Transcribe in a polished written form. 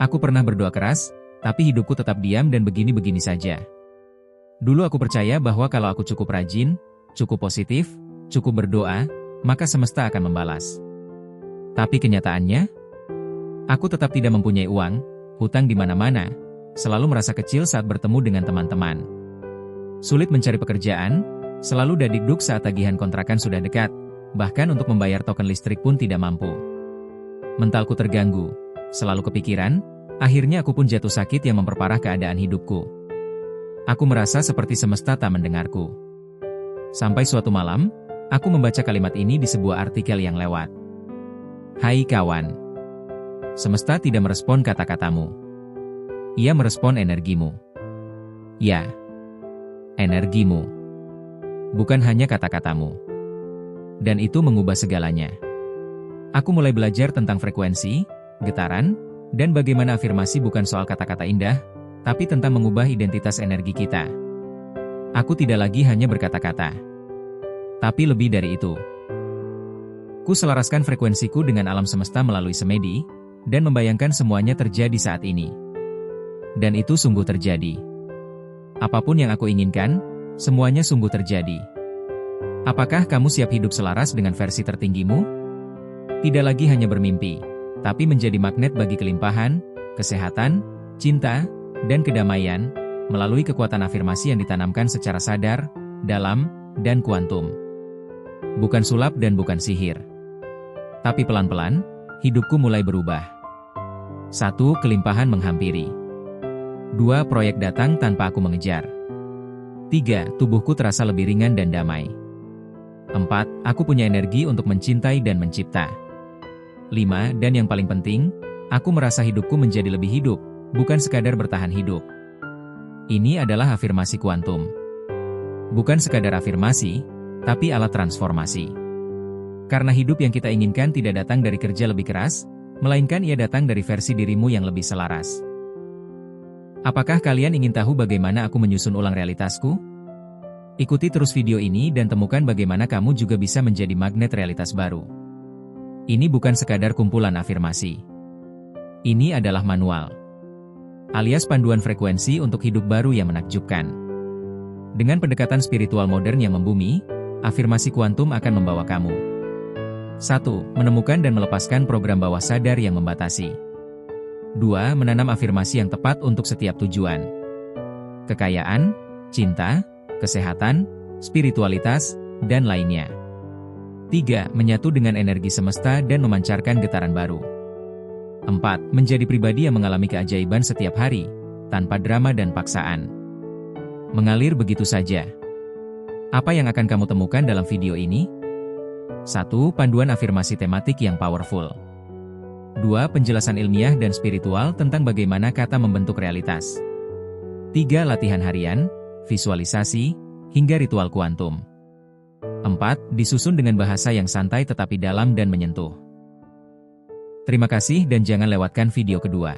Aku pernah berdoa keras, tapi hidupku tetap diam dan begini-begini saja. Dulu aku percaya bahwa kalau aku cukup rajin, cukup positif, cukup berdoa, maka semesta akan membalas. Tapi kenyataannya, aku tetap tidak mempunyai uang, hutang di mana-mana, selalu merasa kecil saat bertemu dengan teman-teman. Sulit mencari pekerjaan, selalu dadikduk saat tagihan kontrakan sudah dekat, bahkan untuk membayar token listrik pun tidak mampu. Mentalku terganggu, selalu kepikiran, akhirnya aku pun jatuh sakit yang memperparah keadaan hidupku. Aku merasa seperti semesta tak mendengarku. Sampai suatu malam, aku membaca kalimat ini di sebuah artikel yang lewat. Hai kawan. Semesta tidak merespon kata-katamu. Ia merespon energimu. Ya, energimu. Bukan hanya kata-katamu. Dan itu mengubah segalanya. Aku mulai belajar tentang frekuensi, getaran, dan bagaimana afirmasi bukan soal kata-kata indah, tapi tentang mengubah identitas energi kita. Aku tidak lagi hanya berkata-kata, tapi lebih dari itu. Ku selaraskan frekuensiku dengan alam semesta melalui semedi, dan membayangkan semuanya terjadi saat ini. Dan itu sungguh terjadi. Apapun yang aku inginkan, semuanya sungguh terjadi. Apakah kamu siap hidup selaras dengan versi tertinggimu? Tidak lagi hanya bermimpi, tapi menjadi magnet bagi kelimpahan, kesehatan, cinta, dan kedamaian, melalui kekuatan afirmasi yang ditanamkan secara sadar, dalam, dan kuantum. Bukan sulap dan bukan sihir. Tapi pelan-pelan, hidupku mulai berubah. 1. Kelimpahan menghampiri. 2. Proyek datang tanpa aku mengejar. 3. Tubuhku terasa lebih ringan dan damai. 4. Aku punya energi untuk mencintai dan mencipta. 5. Dan yang paling penting, aku merasa hidupku menjadi lebih hidup, bukan sekadar bertahan hidup. Ini adalah afirmasi kuantum. Bukan sekadar afirmasi, tapi alat transformasi. Karena hidup yang kita inginkan tidak datang dari kerja lebih keras, melainkan ia datang dari versi dirimu yang lebih selaras. Apakah kalian ingin tahu bagaimana aku menyusun ulang realitasku? Ikuti terus video ini dan temukan bagaimana kamu juga bisa menjadi magnet realitas baru. Ini bukan sekadar kumpulan afirmasi. Ini adalah manual, alias panduan frekuensi untuk hidup baru yang menakjubkan. Dengan pendekatan spiritual modern yang membumi, afirmasi kuantum akan membawa kamu 1. Menemukan dan melepaskan program bawah sadar yang membatasi. 2. Menanam afirmasi yang tepat untuk setiap tujuan. Kekayaan, cinta, kesehatan, spiritualitas, dan lainnya. 3. Menyatu dengan energi semesta dan memancarkan getaran baru. 4. Menjadi pribadi yang mengalami keajaiban setiap hari, tanpa drama dan paksaan. Mengalir begitu saja. Apa yang akan kamu temukan dalam video ini? 1. Panduan afirmasi tematik yang powerful. 2. Penjelasan ilmiah dan spiritual tentang bagaimana kata membentuk realitas. 3. Latihan harian, visualisasi, hingga ritual kuantum. 4. Disusun dengan bahasa yang santai tetapi dalam dan menyentuh. Terima kasih dan jangan lewatkan video kedua.